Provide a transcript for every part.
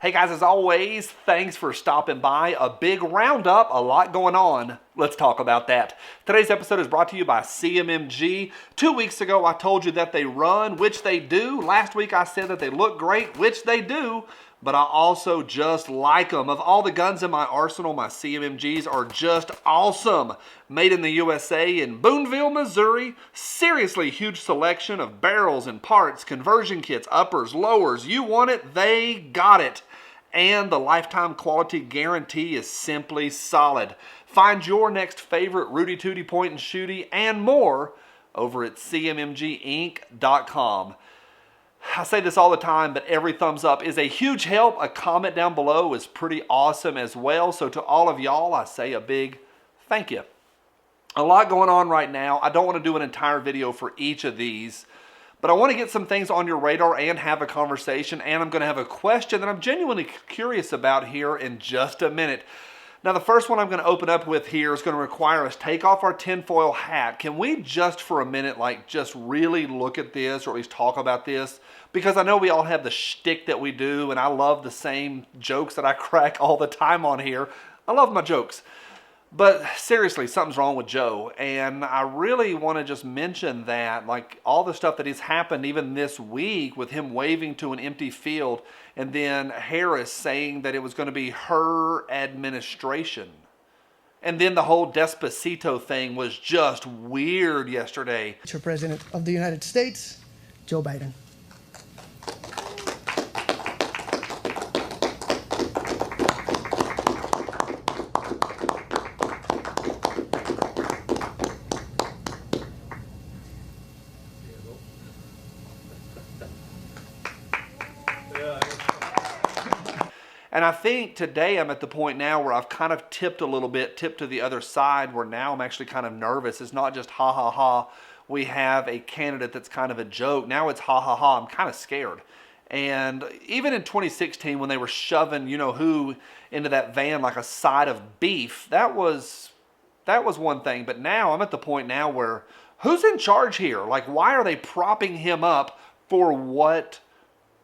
Hey guys, as always, thanks for stopping by. A big roundup, a lot going on. Let's talk about that. Today's episode is brought to you by CMMG. 2 weeks ago, I told you that they run, which they do. Last week, I said that they look great, which they do. But I also just like them. Of all the guns in my arsenal, my CMMGs are just awesome. Made in the USA in Boonville, Missouri. Seriously huge selection of barrels and parts, conversion kits, uppers, lowers. You want it, they got it. And the lifetime quality guarantee is simply solid. Find your next favorite Rudy Tooty point and shooty and more over at cmmginc.com. I say this all the time, but every thumbs up is a huge help. A comment down below is pretty awesome as well. So to all of y'all, I say a big thank you. A lot going on right now. I don't want to do an entire video for each of these, but I want to get some things on your radar and have a conversation. And I'm going to have a question that I'm genuinely curious about here in just a minute. Now, the first one I'm going to open up with here is going to require us take off our tinfoil hat. Can we just for a minute, just really look at this or at least talk about this? Because I know we all have the shtick that we do, and I love the same jokes that I crack all the time on here. I love my jokes. But seriously, something's wrong with Joe. And I really want to just mention that, all the stuff that has happened even this week with him waving to an empty field and then Harris saying that it was going to be her administration. And then the whole Despacito thing was just weird yesterday. Mr. President of the United States, Joe Biden. And I think today I'm at the point now where I've kind of tipped a little bit, tipped to the other side, where now I'm actually kind of nervous. It's not just ha ha ha, we have a candidate that's kind of a joke. Now it's ha ha ha, I'm kind of scared. And even in 2016 when they were shoving who into that van like a side of beef, that was one thing. But now I'm at the point now where who's in charge here? Why are they propping him up for what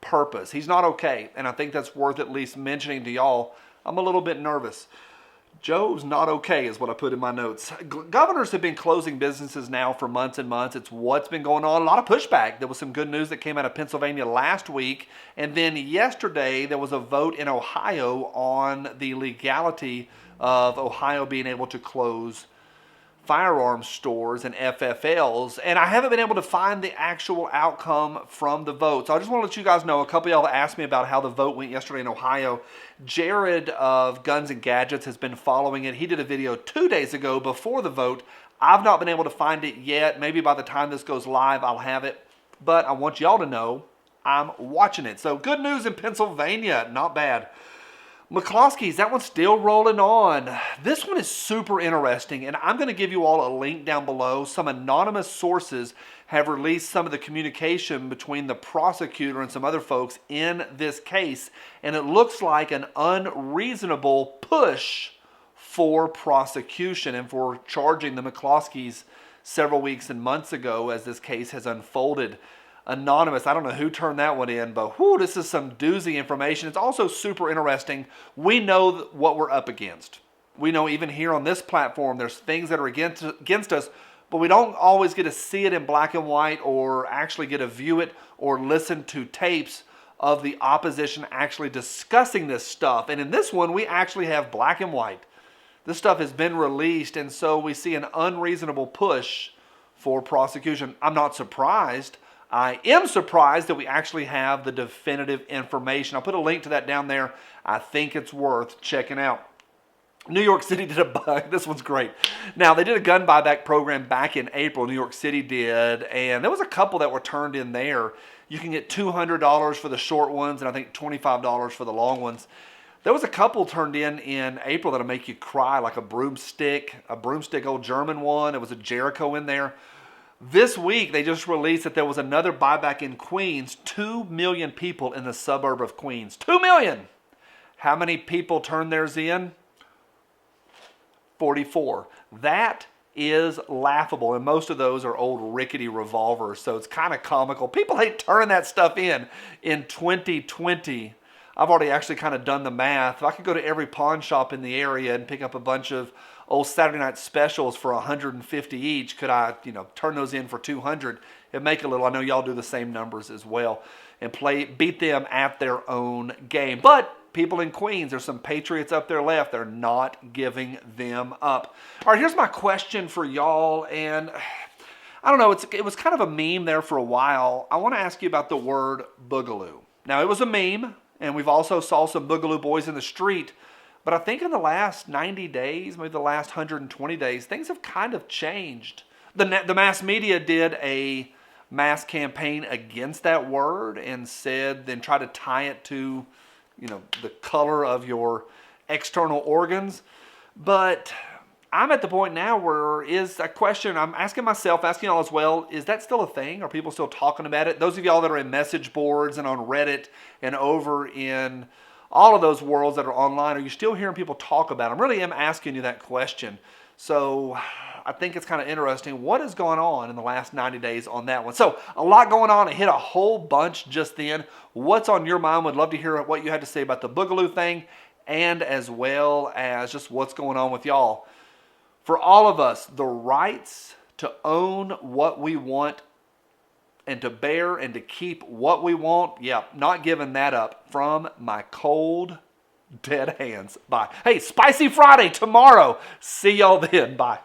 purpose? He's not okay, and I think that's worth at least mentioning to y'all. I'm a little bit nervous. Joe's not okay is what I put in my notes. Governors have been closing businesses now for months and months. It's what's been going on. A lot of pushback. There was some good news that came out of Pennsylvania last week, and then yesterday there was a vote in Ohio on the legality of Ohio being able to close firearms stores and FFLs, and I haven't been able to find the actual outcome from the vote. So I just want to let you guys know, a couple of y'all asked me about how the vote went yesterday in Ohio. Jared of Guns and Gadgets has been following it. He did a video 2 days ago before the vote. I've not been able to find it yet. Maybe by the time this goes live, I'll have it. But I want y'all to know I'm watching it. So good news in Pennsylvania. Not bad. McCloskey's, that one's still rolling on. This one is super interesting, and I'm going to give you all a link down below. Some anonymous sources have released some of the communication between the prosecutor and some other folks in this case, and it looks like an unreasonable push for prosecution and for charging the McCloskeys several weeks and months ago as this case has unfolded. Anonymous, I don't know who turned that one in, but this is some doozy information. It's also super interesting. We know what we're up against. We know even here on this platform, there's things that are against us, but we don't always get to see it in black and white or actually get to view it or listen to tapes of the opposition actually discussing this stuff. And in this one, we actually have black and white. This stuff has been released, and so we see an unreasonable push for prosecution. I'm not surprised. I am surprised that we actually have the definitive information. I'll put a link to that down there. I think it's worth checking out. New York City did this one's great. Now, they did a gun buyback program back in April, New York City did, and there was a couple that were turned in there. You can get $200 for the short ones and I think $25 for the long ones. There was a couple turned in April that'll make you cry, like a broomstick old German one. There was a Jericho in there. This week, they just released that there was another buyback in Queens. 2 million people in the suburb of Queens. 2 million! How many people turned theirs in? 44. That is laughable, and most of those are old rickety revolvers, so it's kind of comical. People ain't turning that stuff in 2020. I've already actually kind of done the math. If I could go to every pawn shop in the area and pick up a bunch of old Saturday night specials for 150 each, could I, turn those in for 200? It'd make a little. I know y'all do the same numbers as well, and beat them at their own game. But people in Queens, there's some Patriots up there left. They're not giving them up. All right, here's my question for y'all, and I don't know, it was kind of a meme there for a while. I want to ask you about the word boogaloo. Now, it was a meme, and we've also saw some boogaloo boys in the street, but I think in the last 90 days, maybe the last 120 days, things have kind of changed. The mass media did a mass campaign against that word and then tried to tie it to the color of your external organs. But I'm at the point now where is a question I'm asking myself, asking y'all as well, is that still a thing? Are people still talking about it? Those of y'all that are in message boards and on Reddit and over in all of those worlds that are online, are you still hearing people talk about it? I really am asking you that question. So I think it's kind of interesting what has gone on in the last 90 days on that one. So a lot going on. I hit a whole bunch just then. What's on your mind? Would love to hear what you had to say about the boogaloo thing, and as well as just what's going on with y'all. For all of us, the rights to own what we want and to bear and to keep what we want, not giving that up from my cold, dead hands. Bye. Hey, Spicy Friday tomorrow. See y'all then. Bye.